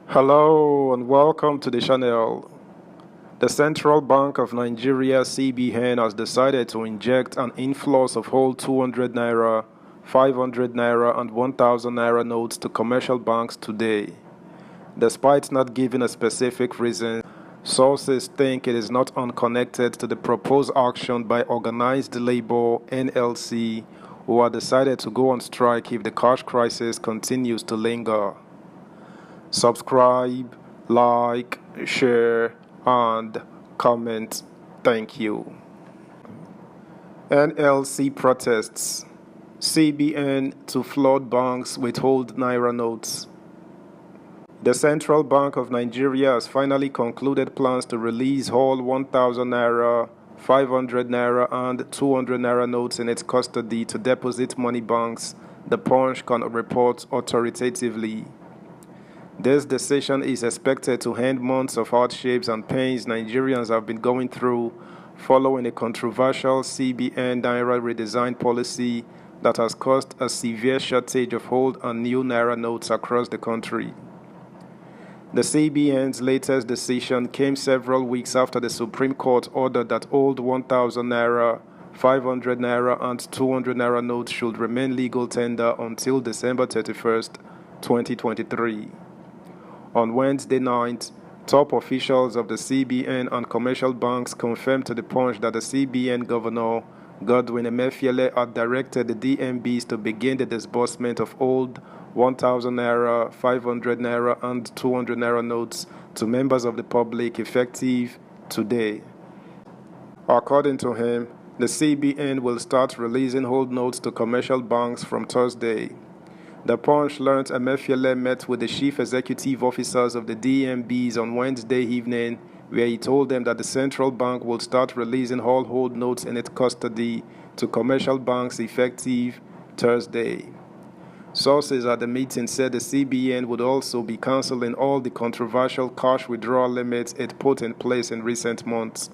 Hello and welcome to the channel. The Central Bank of Nigeria (CBN) has decided to inject an influx of whole 200 naira, 500 naira and 1000 naira notes to commercial banks today. Despite not giving a specific reason, sources think it is not unconnected to the proposed action by Organized Labor (NLC), who have decided to go on strike if the cash crisis continues to linger. Subscribe, like, share, and comment. Thank you. NLC protests. CBN to flood banks with hold naira notes. The Central Bank of Nigeria has finally concluded plans to release whole 1000 naira, 500 naira, and 200 naira notes in its custody to deposit money banks, the Punch can report authoritatively. This decision is expected to end months of hardships and pains Nigerians have been going through following a controversial CBN Naira redesign policy that has caused a severe shortage of old and new Naira notes across the country. The CBN's latest decision came several weeks after the Supreme Court ordered that old 1000 Naira, 500 Naira and 200 Naira notes should remain legal tender until December 31st, 2023. On Wednesday night, top officials of the CBN and commercial banks confirmed to the Punch that the CBN Governor, Godwin Emefiele, had directed the DMBs to begin the disbursement of old 1000 naira, 500 naira, and 200 naira notes to members of the public effective today. According to him, the CBN will start releasing old notes to commercial banks from Thursday. The Punch learned Emefiele met with the chief executive officers of the DMBs on Wednesday evening, where he told them that the central bank will start releasing all hold notes in its custody to commercial banks effective Thursday. Sources at the meeting said the CBN would also be cancelling all the controversial cash withdrawal limits it put in place in recent months.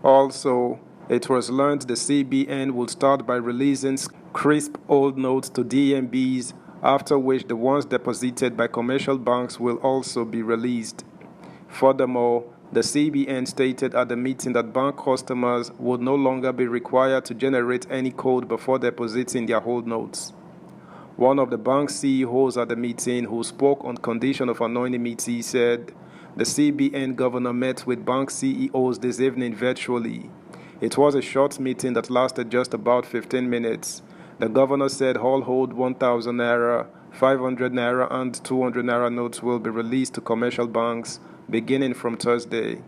Also, it was learned the CBN will start by releasing crisp old notes to DMBs, after which the ones deposited by commercial banks will also be released. Furthermore, the CBN stated at the meeting that bank customers would no longer be required to generate any code before depositing their hold notes. One of the bank CEOs at the meeting, who spoke on condition of anonymity, said the CBN governor met with bank CEOs this evening virtually. It was a short meeting that lasted just about 15 minutes. The governor said all hold 1000 naira, 500 naira, and 200 naira notes will be released to commercial banks beginning from Thursday.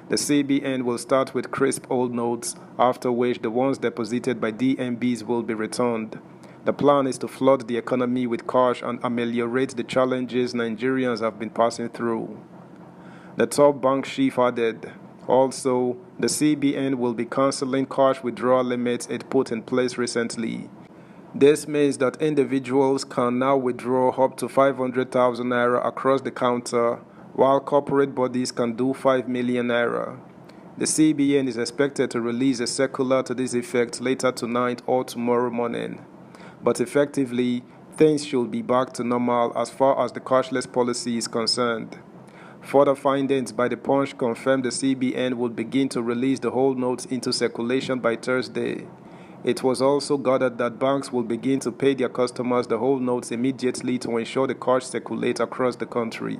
The CBN will start with crisp old notes, after which the ones deposited by DMBs will be returned. The plan is to flood the economy with cash and ameliorate the challenges Nigerians have been passing through. The top bank chief added, also, the CBN will be cancelling cash withdrawal limits it put in place recently. This means that individuals can now withdraw up to 500,000 naira across the counter, while corporate bodies can do 5 million naira. The CBN is expected to release a circular to this effect later tonight or tomorrow morning. But effectively, things should be back to normal as far as the cashless policy is concerned. Further findings by the Punch confirmed the CBN would begin to release the whole notes into circulation by Thursday. It was also gathered that banks will begin to pay their customers the whole notes immediately to ensure the cash circulate across the country.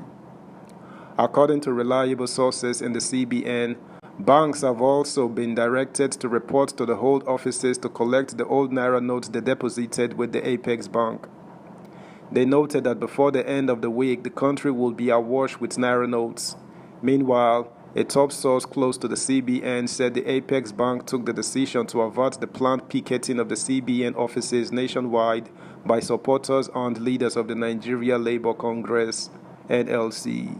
According to reliable sources in the CBN, banks have also been directed to report to the hold offices to collect the old naira notes they deposited with the Apex Bank. They noted that before the end of the week, the country will be awash with naira notes. Meanwhile, a top source close to the CBN said the Apex Bank took the decision to avert the planned picketing of the CBN offices nationwide by supporters and leaders of the Nigeria Labour Congress (NLC).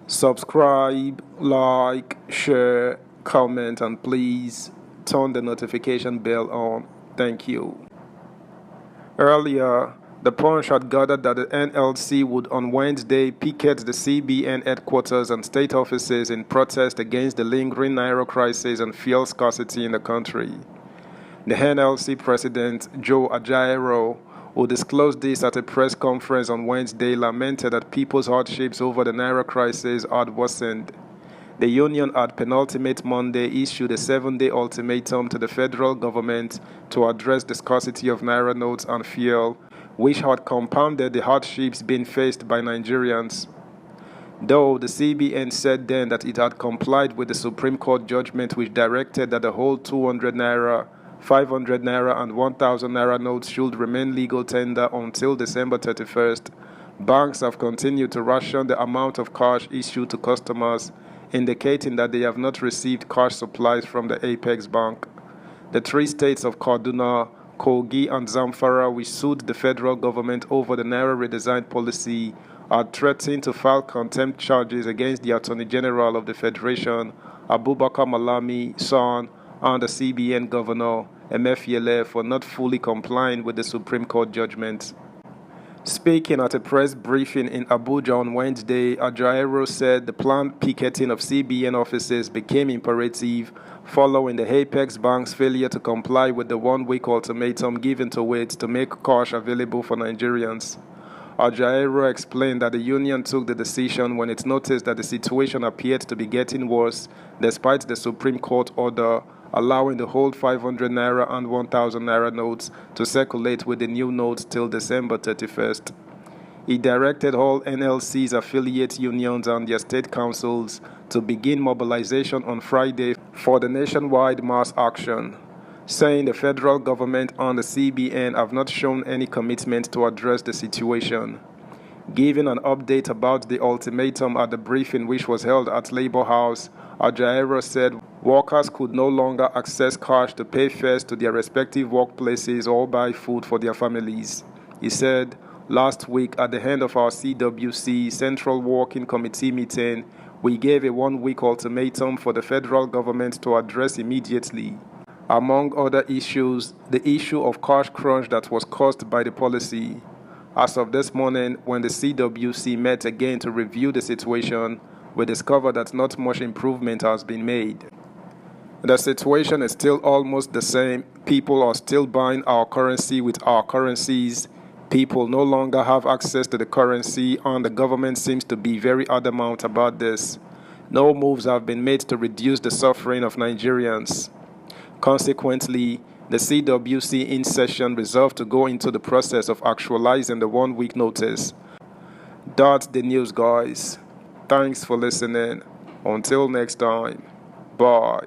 Subscribe, like, share, comment, and please turn the notification bell on. Thank you. Earlier, the Punch had gathered that the NLC would on Wednesday picket the CBN headquarters and state offices in protest against the lingering naira crisis and fuel scarcity in the country. The NLC president, Joe Ajaero, who disclosed this at a press conference on Wednesday, lamented that people's hardships over the Naira crisis had worsened. The union had penultimate Monday issued a 7-day ultimatum to the federal government to address the scarcity of Naira notes and fuel, which had compounded the hardships being faced by Nigerians. Though the CBN said then that it had complied with the Supreme Court judgment which directed that the whole 200 Naira, 500 Naira and 1,000 Naira notes should remain legal tender until December 31st, banks have continued to ration the amount of cash issued to customers, indicating that they have not received cash supplies from the Apex Bank. The three states of Kaduna, Kogi and Zamfara, which sued the federal government over the Naira redesign policy, are threatening to file contempt charges against the Attorney General of the Federation, Abubakar Malami, son, and the CBN Governor, Emefiele, for not fully complying with the Supreme Court judgment. Speaking at a press briefing in Abuja on Wednesday, Ajaero said the planned picketing of CBN offices became imperative following the Apex Bank's failure to comply with the one-week ultimatum given to it to make cash available for Nigerians. Ajaero explained that the union took the decision when it noticed that the situation appeared to be getting worse despite the Supreme Court order allowing the whole 500 Naira and 1,000 Naira notes to circulate with the new notes till December 31st. He directed all NLC's affiliate unions and their state councils to begin mobilization on Friday for the nationwide mass action, saying the federal government and the CBN have not shown any commitment to address the situation. Giving an update about the ultimatum at the briefing which was held at Labour House, Ajaero said workers could no longer access cash to pay fares to their respective workplaces or buy food for their families. He said, "Last week at the end of our CWC Central Working Committee meeting, we gave a one-week ultimatum for the federal government to address immediately. Among other issues, the issue of cash crunch that was caused by the policy. As of this morning, when the CWC met again to review the situation, we discovered that not much improvement has been made. The situation is still almost the same. People are still buying our currency with our currencies. People no longer have access to the currency, and the government seems to be very adamant about this. No moves have been made to reduce the suffering of Nigerians. Consequently, the CWC in session resolved to go into the process of actualizing the one-week notice." That's the news, guys. Thanks for listening. Until next time. Bye.